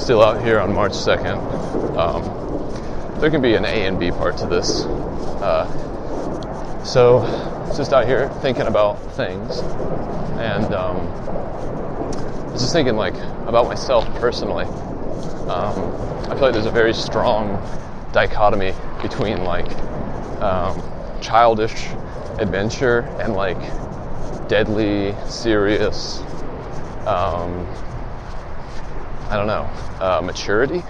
still out here on March 2nd. There can be an A and B part to this. So just out here thinking about things, and I was just thinking like about myself personally. I feel like there's a very strong dichotomy between like childish adventure and like deadly, serious, I don't know, maturity,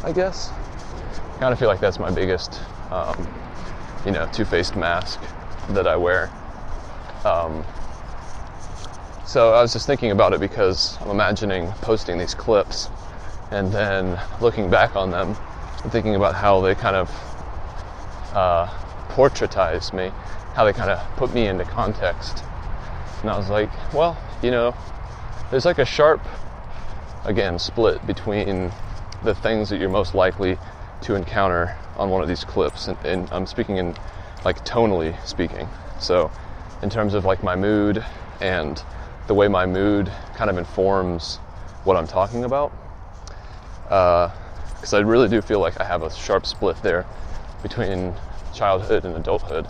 I guess. I kind of feel like that's my biggest, two-faced mask that I wear. So I was just thinking about it because I'm imagining posting these clips and then looking back on them and thinking about how they kind of portraitize me, how they kind of put me into context. And I was like, well, there's like a sharp, again, split between the things that you're most likely to encounter on one of these clips. And I'm speaking in, like, tonally speaking. So in terms of, like, my mood and the way my mood kind of informs what I'm talking about. Because I really do feel like I have a sharp split there between childhood and adulthood.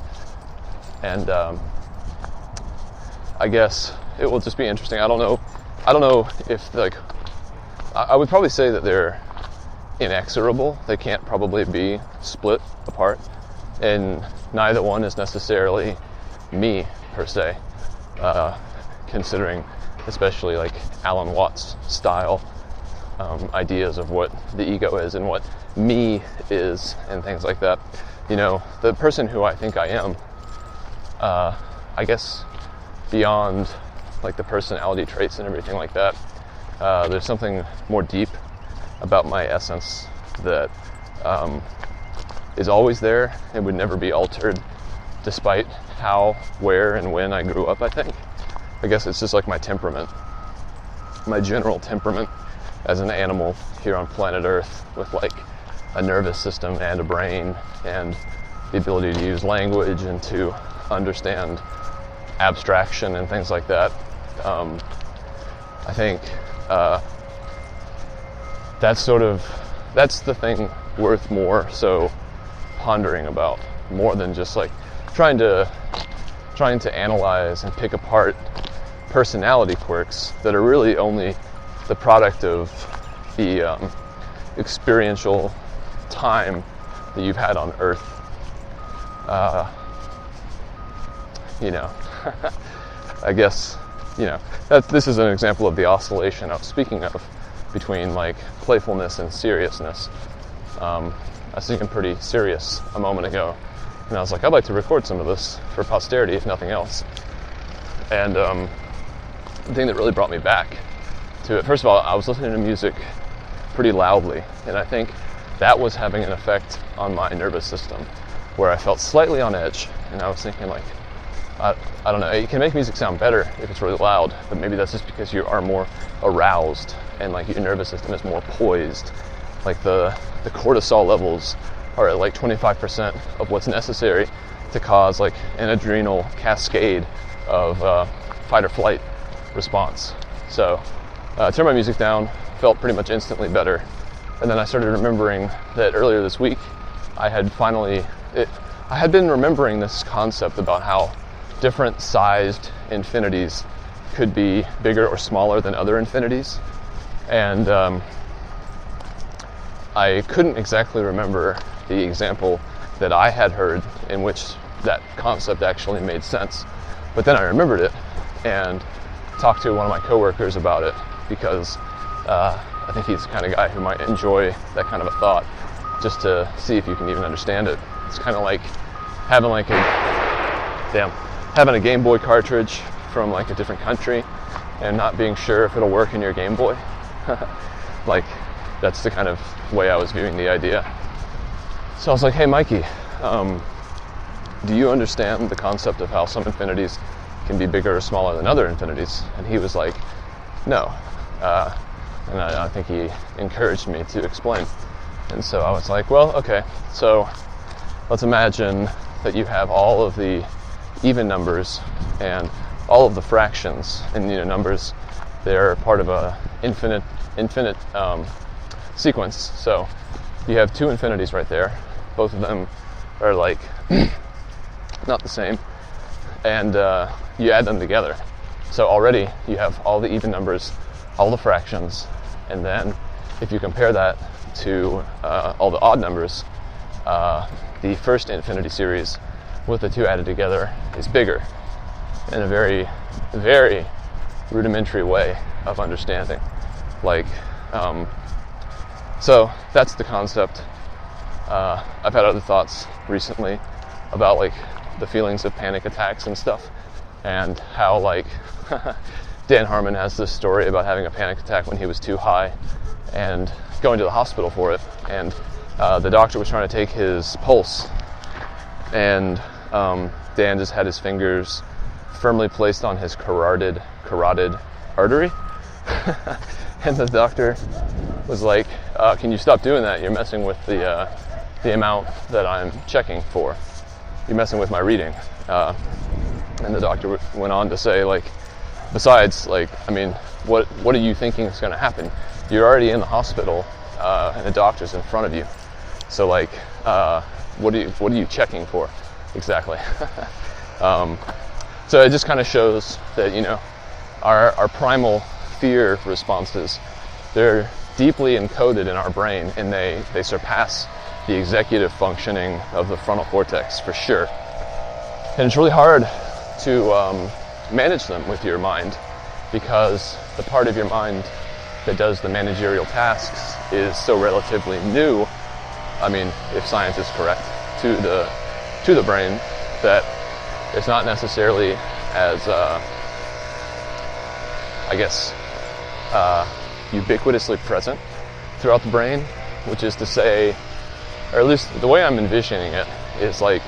And I guess it will just be interesting. I don't know if, like, I would probably say that they're inexorable. They can't probably be split apart, and neither one is necessarily me per se, considering especially like Alan Watts style ideas of what the ego is and what me is and things like that. The person who I think I am, I guess beyond like the personality traits and everything like that, there's something more deep about my essence that is always there and would never be altered despite how, where, and when I grew up, I think. I guess it's just like my temperament, my general temperament as an animal here on planet Earth, with like a nervous system and a brain and the ability to use language and to understand abstraction and things like that. I think that's the thing worth more so pondering about, more than just like trying to analyze and pick apart personality quirks that are really only the product of the experiential time that you've had on Earth. I guess, this is an example of the oscillation I was speaking of between like playfulness and seriousness. I was thinking pretty serious a moment ago, and I was like, I'd like to record some of this for posterity, if nothing else. And the thing that really brought me back to it, first of all, I was listening to music pretty loudly, and I think that was having an effect on my nervous system, where I felt slightly on edge, and I was thinking like, I don't know, it can make music sound better if it's really loud, but maybe that's just because you are more aroused and like your nervous system is more poised. Like the cortisol levels are at like 25% of what's necessary to cause like an adrenal cascade of fight or flight response. So I turned my music down, felt pretty much instantly better. And then I started remembering that earlier this week I had been remembering this concept about how different sized infinities could be bigger or smaller than other infinities. And I couldn't exactly remember the example that I had heard in which that concept actually made sense. But then I remembered it and talked to one of my coworkers about it, because I think he's the kind of guy who might enjoy that kind of a thought, just to see if you can even understand it. It's kind of like having having a Game Boy cartridge from like a different country and not being sure if it'll work in your Game Boy. Like, that's the kind of way I was viewing the idea. So I was like, hey Mikey, do you understand the concept of how some infinities can be bigger or smaller than other infinities? And he was like, no. And I think he encouraged me to explain. And so I was like, well, okay, so let's imagine that you have all of the even numbers and all of the fractions, and numbers, they're part of a infinite sequence. So you have two infinities right there. Both of them are like not the same, and you add them together. So already you have all the even numbers, all the fractions, and then if you compare that to all the odd numbers, the first infinity series with the two added together is bigger in a very, very rudimentary way of understanding. Like, so that's the concept. I've had other thoughts recently about like the feelings of panic attacks and stuff, and how like Dan Harmon has this story about having a panic attack when he was too high and going to the hospital for it, and the doctor was trying to take his pulse, and Dan just had his fingers firmly placed on his carotid artery. And the doctor was like, can you stop doing that? You're messing with the amount that I'm checking for. You're messing with my reading. And the doctor went on to say, like, besides, like, I mean, what are you thinking is going to happen? You're already in the hospital, and the doctor's in front of you. So, like, what are you checking for exactly? So it just kind of shows that, you know, our primal fear responses, they're deeply encoded in our brain, and they surpass the executive functioning of the frontal cortex for sure. And it's really hard to manage them with your mind, because the part of your mind that does the managerial tasks is so relatively new. I mean, if science is correct, to the brain, that it's not necessarily as I guess ubiquitously present throughout the brain, which is to say, or at least the way I'm envisioning it is like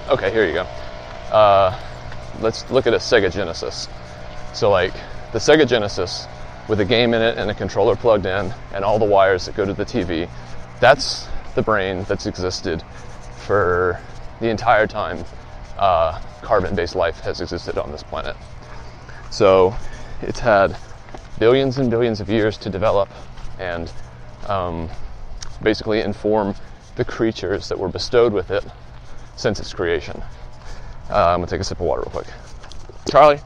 okay, here you go. Let's look at a Sega Genesis. So like the Sega Genesis with a game in it and a controller plugged in and all the wires that go to the TV, that's the brain that's existed for the entire time carbon-based life has existed on this planet. So it's had billions and billions of years to develop and basically inform the creatures that were bestowed with it since its creation. I'm gonna take a sip of water real quick. Charlie,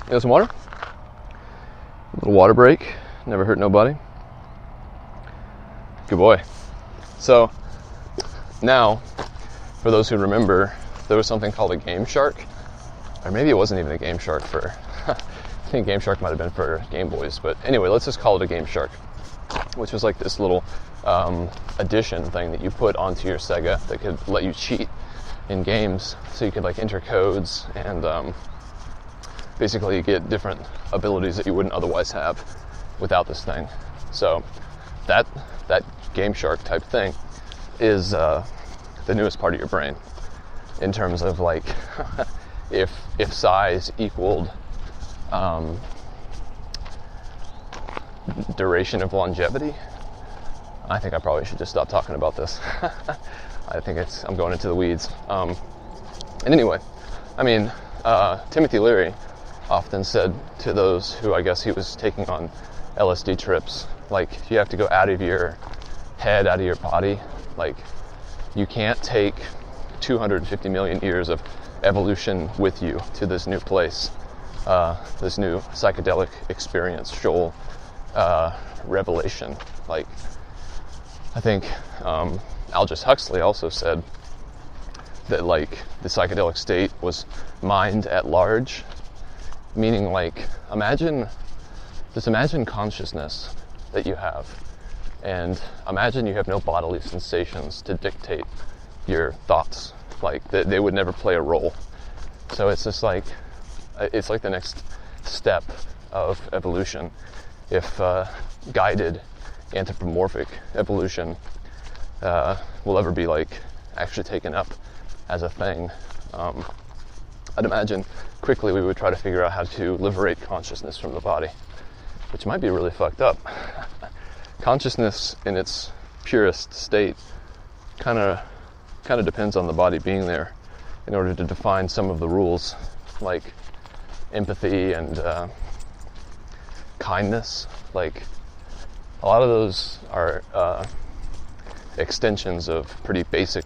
you got some water? A little water break, never hurt nobody. Good boy. So now, for those who remember, there was something called a Game Shark, or maybe it wasn't even a Game Shark for, I think Game Shark might have been for Game Boys, but anyway, let's just call it a Game Shark, which was like this little addition thing that you put onto your Sega that could let you cheat in games, so you could like enter codes and basically get different abilities that you wouldn't otherwise have without this thing. So that Game Shark type thing is the newest part of your brain in terms of like if size equaled duration of longevity. I think I probably should just stop talking about this. I think I'm going into the weeds. And anyway, I mean, Timothy Leary often said to those who I guess he was taking on LSD trips, like, you have to go out of your head, out of your body. Like, you can't take 250 million years of evolution with you to this new place, this new psychedelic experience, shoal, revelation. Like, I think Aldous Huxley also said that like the psychedelic state was mind at large, meaning like imagine consciousness that you have, and imagine you have no bodily sensations to dictate your thoughts, like they would never play a role. So it's just like it's like the next step of evolution, if guided anthropomorphic evolution will ever be like actually taken up as a thing. I'd imagine quickly we would try to figure out how to liberate consciousness from the body, which might be really fucked up. Consciousness in its purest state kind of depends on the body being there in order to define some of the rules, like empathy and kindness, like a lot of those are extensions of pretty basic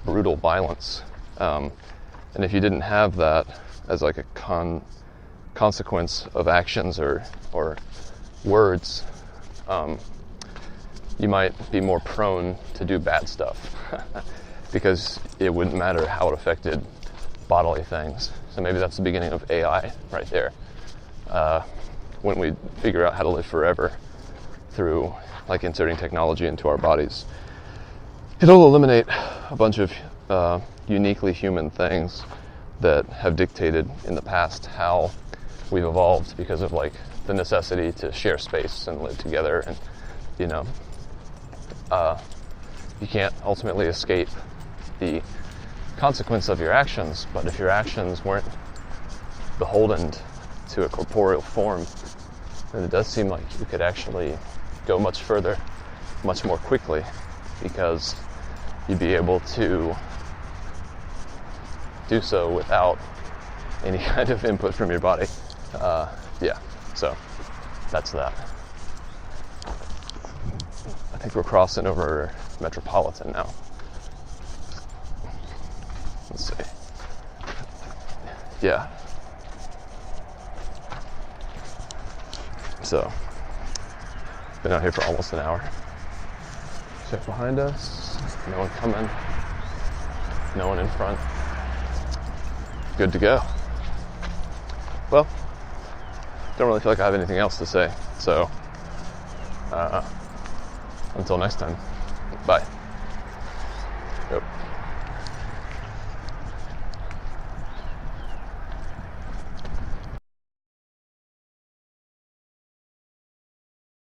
brutal violence. And if you didn't have that as like a consequence of actions or words, you might be more prone to do bad stuff because it wouldn't matter how it affected bodily things. So maybe that's the beginning of AI right there. When we figure out how to live forever through like inserting technology into our bodies, it'll eliminate a bunch of uniquely human things that have dictated in the past how we've evolved because of like the necessity to share space and live together. And you can't ultimately escape the consequence of your actions, but if your actions weren't beholden to a corporeal form, then it does seem like you could actually go much further, much more quickly, because you'd be able to do so without any kind of input from your body. So that's that. I think we're crossing over Metropolitan now. Let's see. Yeah. So, been out here for almost an hour. Check behind us. No one coming. No one in front. Good to go. Well, don't really feel like I have anything else to say. So, until next time. Bye.